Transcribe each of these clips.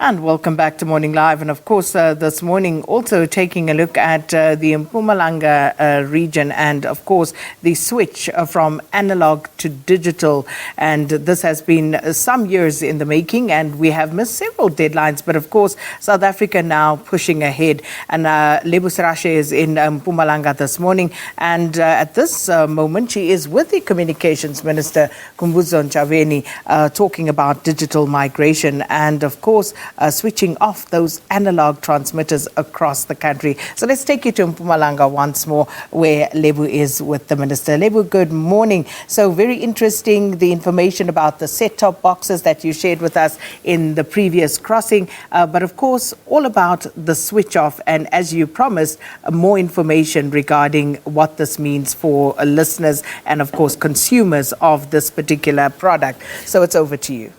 And welcome back to Morning Live. And of course, this morning also taking a look at the Mpumalanga region and of course the switch from analog to digital. And this has been some years in the making and we have missed several deadlines. But of course, South Africa now pushing ahead. And Lebo Serache is in Mpumalanga this morning. And at this moment, she is with the Communications Minister, Khumbudzo Ntshavheni, talking about digital migration and of course, switching off those analog transmitters across the country. So let's take you to Mpumalanga once more, where Lebo is with the Minister. Lebo, good morning. So very interesting, the information about the set-top boxes that you shared with us in the previous crossing. But of course, all about the switch off. And as you promised, more information regarding what this means for listeners and of course, consumers of this particular product. So it's over to you.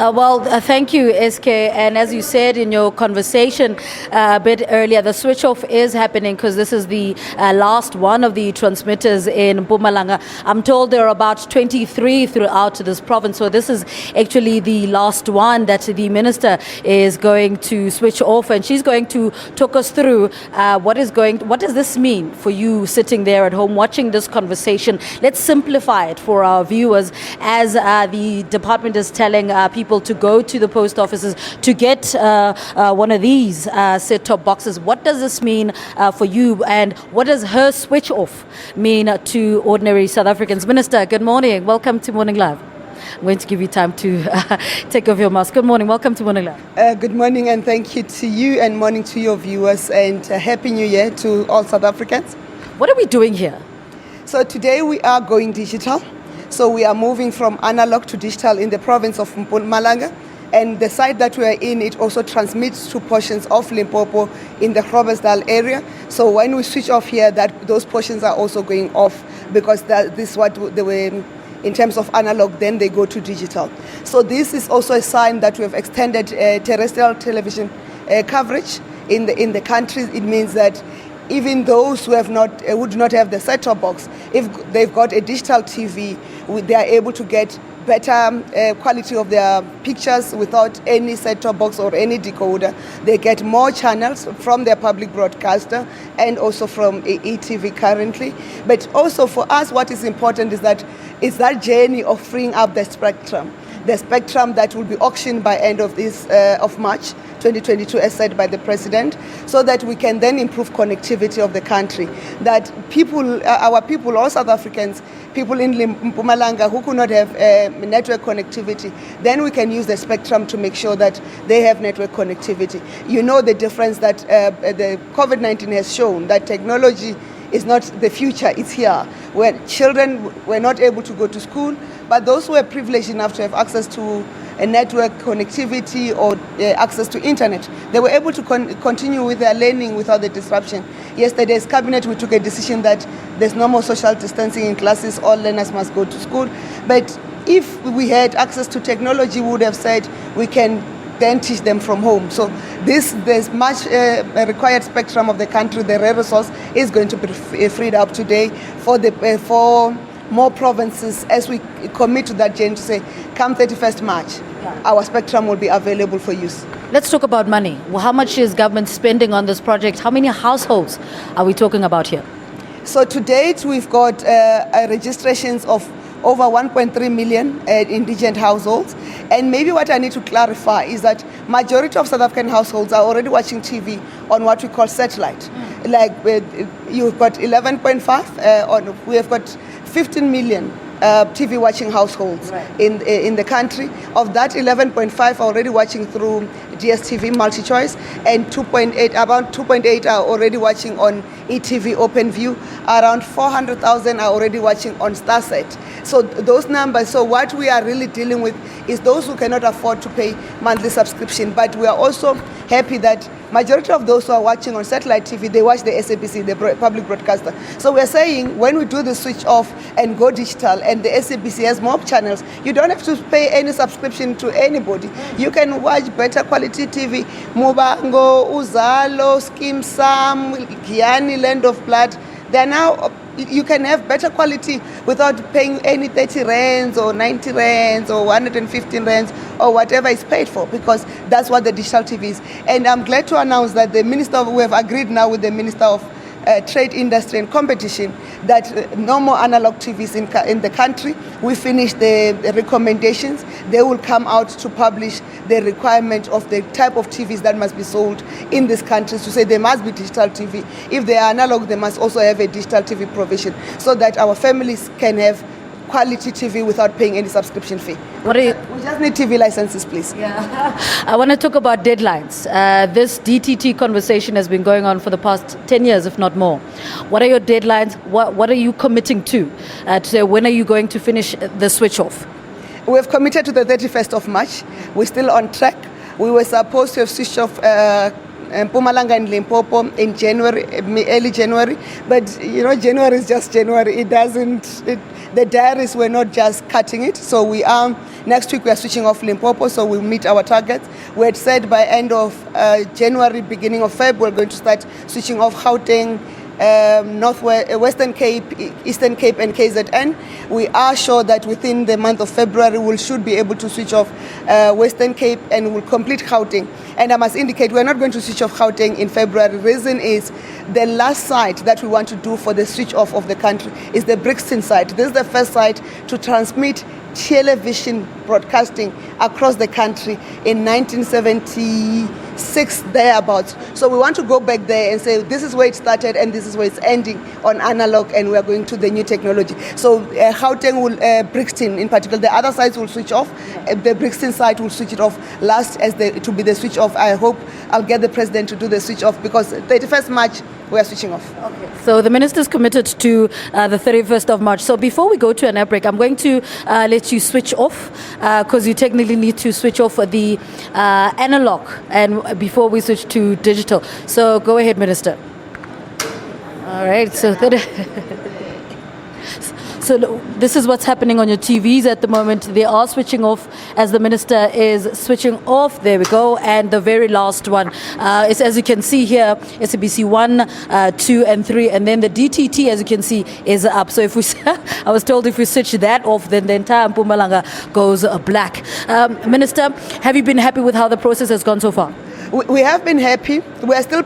Thank you, SK. And as you said in your conversation a bit earlier, the switch off is happening because this is the last one of the transmitters in Mpumalanga. I'm told there are about 23 throughout this province. So this is actually the last one that the minister is going to switch off. And she's going to talk us through what does this mean for you sitting there at home watching this conversation. Let's simplify it for our viewers as the department is telling people to go to the post offices to get one of these set-top boxes. What does this mean for you, and what does her switch off mean to ordinary South Africans? Minister, good morning. Welcome to Morning Live. I'm going to give you time to take off your mask. Good morning. Welcome to Morning Live. Good morning, and thank you to you, and morning to your viewers, and Happy New Year to all South Africans. What are we doing here? So today we are going digital. So we are moving from analog to digital in the province of Mpumalanga. And the site that we are in, it also transmits to portions of Limpopo in the Groblersdal area. So when we switch off here, those portions are also going off because this is what they were in terms of analog, then they go to digital. So this is also a sign that we have extended terrestrial television coverage in the country. It means that even those who do not have the set-top box, if they've got a digital TV, they are able to get better quality of their pictures without any set-top box or any decoder. They get more channels from their public broadcaster and also from ETV currently. But also for us, what is important is that journey of freeing up the spectrum that will be auctioned by end of March 2022, as said by the President, so that we can then improve connectivity of the country. That our people, all South Africans, people in Mpumalanga who could not have network connectivity, then we can use the spectrum to make sure that they have network connectivity. You know the difference that the COVID-19 has shown, that technology is not the future, it's here. Where children were not able to go to school, but those who were privileged enough to have access to a network connectivity or access to internet, they were able to continue with their learning without the disruption. Yesterday's cabinet, we took a decision that there's no more social distancing in classes, all learners must go to school. But if we had access to technology, we would have said we can then teach them from home. So there's much required spectrum of the country. The rare resource is going to be freed up today for more provinces as we commit to that journey to say, come 31st March, our spectrum will be available for use. Let's talk about money. Well, how much is government spending on this project? How many households are we talking about here? So to date, we've got registrations of over 1.3 million indigent households. And maybe what I need to clarify is that majority of South African households are already watching TV on what we call satellite. Like you've got 11.5, we have got 15 million TV watching households in the country. Of that, 11.5 are already watching through DSTV multi-choice, and about 2.8 are already watching on ETV OpenView. Around 400,000 are already watching on Starset. So those numbers, so what we are really dealing with is those who cannot afford to pay monthly subscription. But we are also happy that majority of those who are watching on satellite TV, they watch the SABC, the public broadcaster. So we're saying when we do the switch off and go digital and the SABC has more channels, you don't have to pay any subscription to anybody. You can watch better quality TV, Mubango, Uzalo, Skim Sam, Giani, Land of Blood. They're now you can have better quality without paying any 30 rands or 90 rands or 115 rands or whatever is paid for, because that's what the digital TV is. And I'm glad to announce that we have agreed now with the Minister of Trade, Industry and Competition that no more analog TVs in the country. We finished the recommendations. They will come out to publish the requirement of the type of TVs that must be sold in this country, to say there must be digital TV. If they are analog, they must also have a digital TV provision, so that our families can have quality TV without paying any subscription fee. We just need TV licenses, please. Yeah. I want to talk about deadlines. This DTT conversation has been going on for the past 10 years, if not more. What are your deadlines? What are you committing to say, when are you going to finish the switch off? We have committed to the 31st of March. We're still on track. We were supposed to have switched off Mpumalanga and Limpopo in January, early January, but January is just January. The diaries were not just cutting it. So next week we are switching off Limpopo, so we'll meet our targets. We had said by end of January, beginning of Feb, we're going to start switching off Gauteng, Western Cape, Eastern Cape and KZN. We are sure that within the month of February we should be able to switch off Western Cape, and we'll complete Gauteng. And I must indicate we're not going to switch off Gauteng in February. The reason is the last site that we want to do for the switch off of the country is the Brixton site. This is the first site to transmit television broadcasting across the country in 1976, thereabouts. So we want to go back there and say this is where it started and this is where it's ending on analog, and we are going to the new technology. So Gauteng will, Brixton in particular, the other sites will switch off. The Brixton site will switch it off last to be the switch off. I hope I'll get the president to do the switch off, because 31st March we are switching off. Okay. So the minister's committed to the 31st of March. So before we go to an air break, I'm going to let you switch off, because you technically need to switch off the analog and before we switch to digital. So go ahead, Minister. All right. So this is what's happening on your TVs at the moment. They are switching off as the minister is switching off. There we go. And the very last one is, as you can see here, SABC 1, 2 and 3. And then the DTT, as you can see, is up. So if we, I was told if we switch that off, then the entire Mpumalanga goes black. Minister, have you been happy with how the process has gone so far? We have been happy. We are still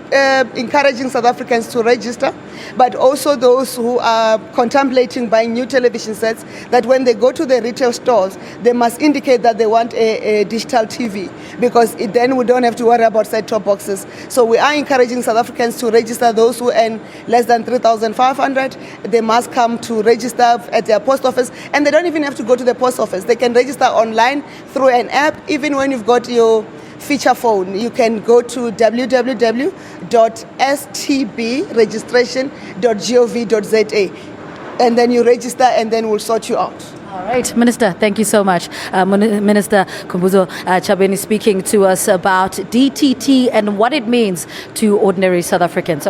encouraging South Africans to register, but also those who are contemplating buying new television sets, that when they go to the retail stores, they must indicate that they want a digital TV, because then we don't have to worry about set-top boxes. So we are encouraging South Africans to register. Those who earn less than 3,500, they must come to register at their post office, and they don't even have to go to the post office. They can register online through an app. Even when you've got your feature phone, you can go to www.stbregistration.gov.za, and then you register, and then we'll sort you out. All right, Minister, thank you so much. Minister Khumbudzo Ntshavheni speaking to us about DTT and what it means to ordinary South Africans.